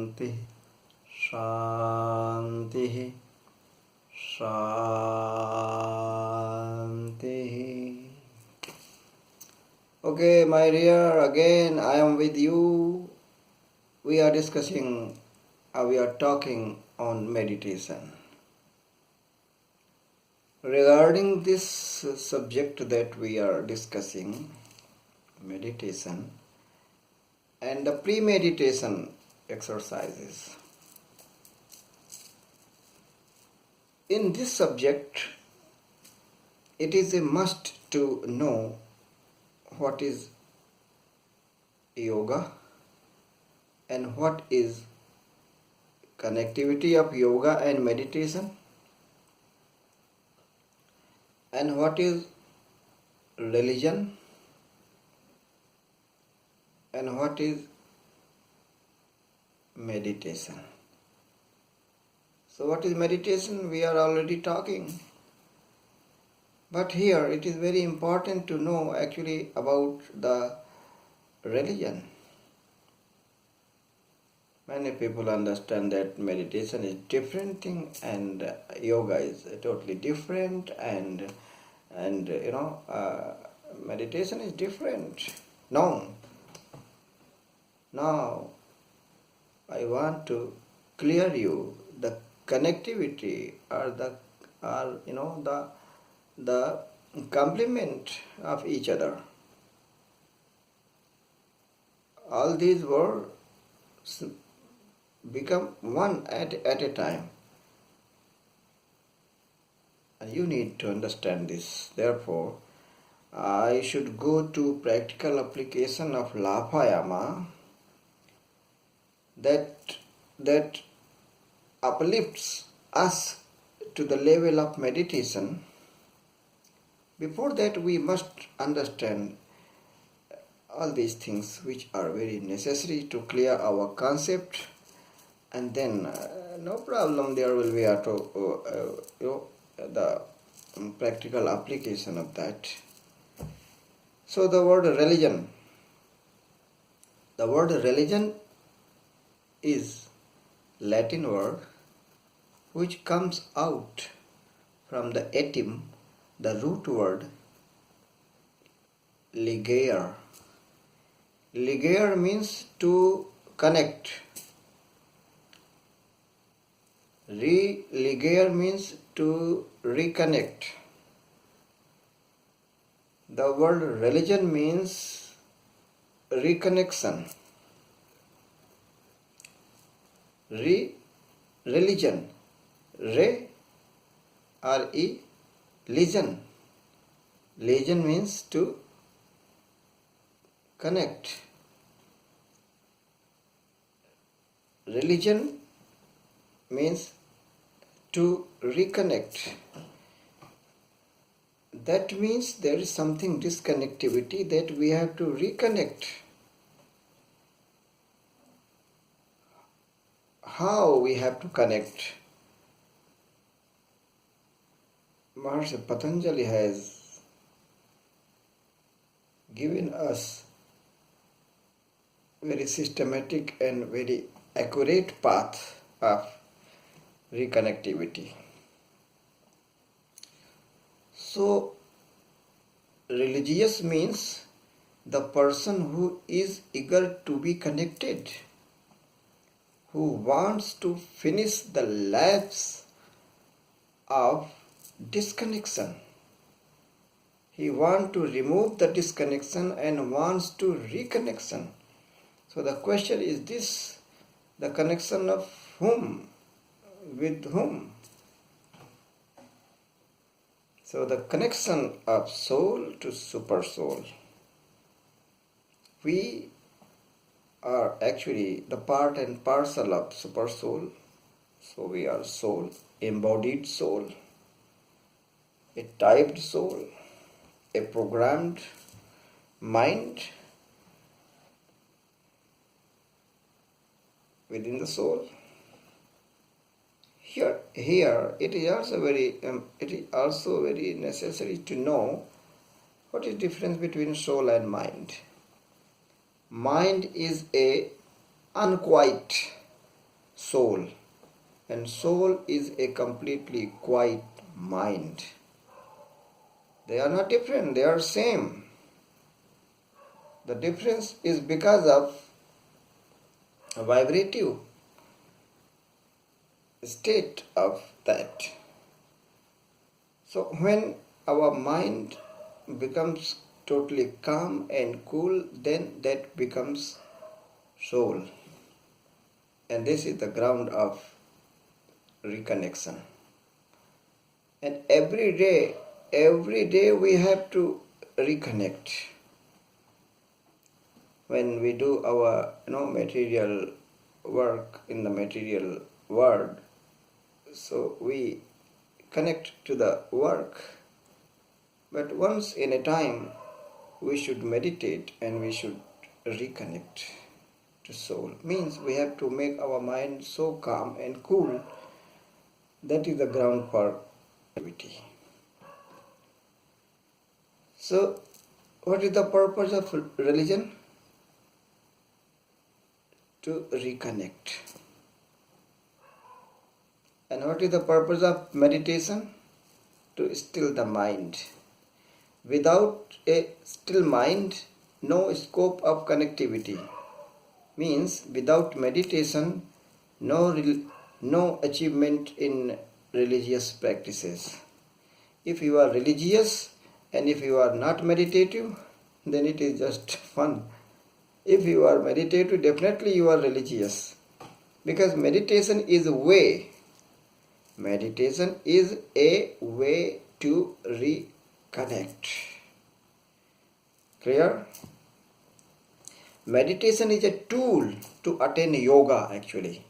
Shanti, Shanti, Shanti. Okay, my dear, again I am with you. We are discussing, we are talking on meditation. Regarding this subject that we are discussing, meditation, and the premeditation exercises. In this subject, it is a must to know what is yoga and what is connectivity of yoga and meditation, and what is religion and what is meditation. So what is meditation? We are already talking. But here it is very important to know actually about the religion. Many people understand that meditation is different thing and yoga is totally different and meditation is different. No. Now I want to clear you the connectivity or the complement of each other. All these words become one at a time. And you need to understand this. Therefore, I should go to practical application of Lapayama that uplifts us to the level of meditation. Before that, we must understand all these things which are very necessary to clear our concept, and then no problem, there will be the practical application of that. So the word religion is Latin word which comes out from the etym, the root word ligare. Ligare means to connect. Religare means to reconnect. The word religion means reconnection. Religion. R-E, legion. Legion means to connect. Religion means to reconnect. That means there is something disconnectivity that we have to reconnect. How we have to connect? Maharishi Patanjali has given us very systematic and very accurate path of reconnectivity. So, religious means the person who is eager to be connected, who wants to finish the lapse of disconnection. He wants to remove the disconnection and wants to reconnection. So the question is this: the connection of whom? With whom? So the connection of soul to super soul. We are actually the part and parcel of super soul. So we are soul, embodied soul, a typed soul, a programmed mind within the soul. Here it is also very necessary to know what is the difference between soul and mind. Mind is a unquiet soul. And soul is a completely quiet mind. They are not different, they are same. The difference is because of a vibrative state of that. So when our mind becomes totally calm and cool, then that becomes soul. And this is the ground of reconnection. And every day we have to reconnect. When we do our material work in the material world, so we connect to the work. But once in a time we should meditate and we should reconnect to soul. Means we have to make our mind so calm and cool. That is the ground for activity. So what is the purpose of religion? To reconnect. And what is the purpose of meditation? To still the mind. Without a still mind, no scope of connectivity. Means without meditation, no achievement in religious practices. If you are religious and if you are not meditative, then it is just fun. If you are meditative, definitely you are religious. Because meditation is a way. Meditation is a way to reconnect. Clear? Meditation is a tool to attain yoga actually.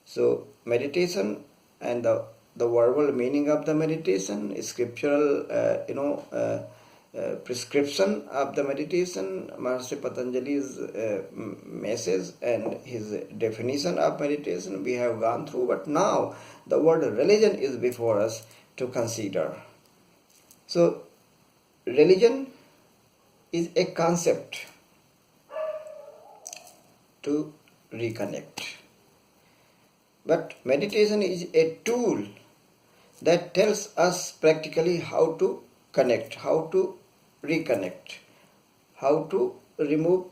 So meditation and the verbal meaning of the meditation, scriptural prescription of the meditation, Maharishi Patanjali's message and his definition of meditation we have gone through, but now the word religion is before us to consider. So religion is a concept to reconnect, but meditation is a tool that tells us practically how to connect, how to reconnect, how to remove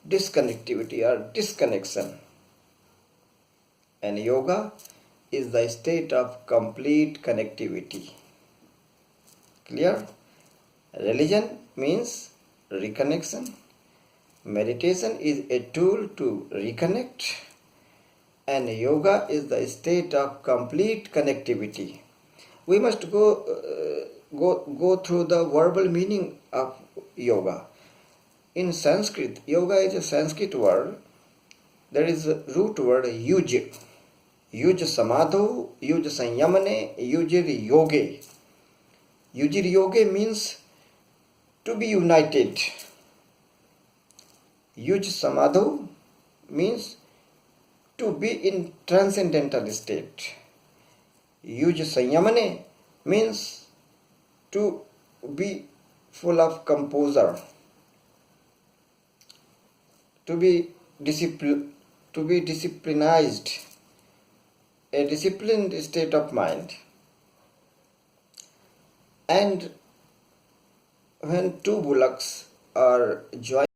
disconnectivity or disconnection. And yoga is the state of complete connectivity. Clear? Religion means reconnection. Meditation is a tool to reconnect. And yoga is the state of complete connectivity. We must go through the verbal meaning of yoga. In Sanskrit, yoga is a Sanskrit word. There is a root word yuj. Yuj samadho, yuj sanyamane, yujir yoge. Yujir yoge means to be united. Yuj samadho means to be in transcendental state. Yuj sanyamane means to be full of composure, to be disciplined, a disciplined state of mind. And when two bullocks are joined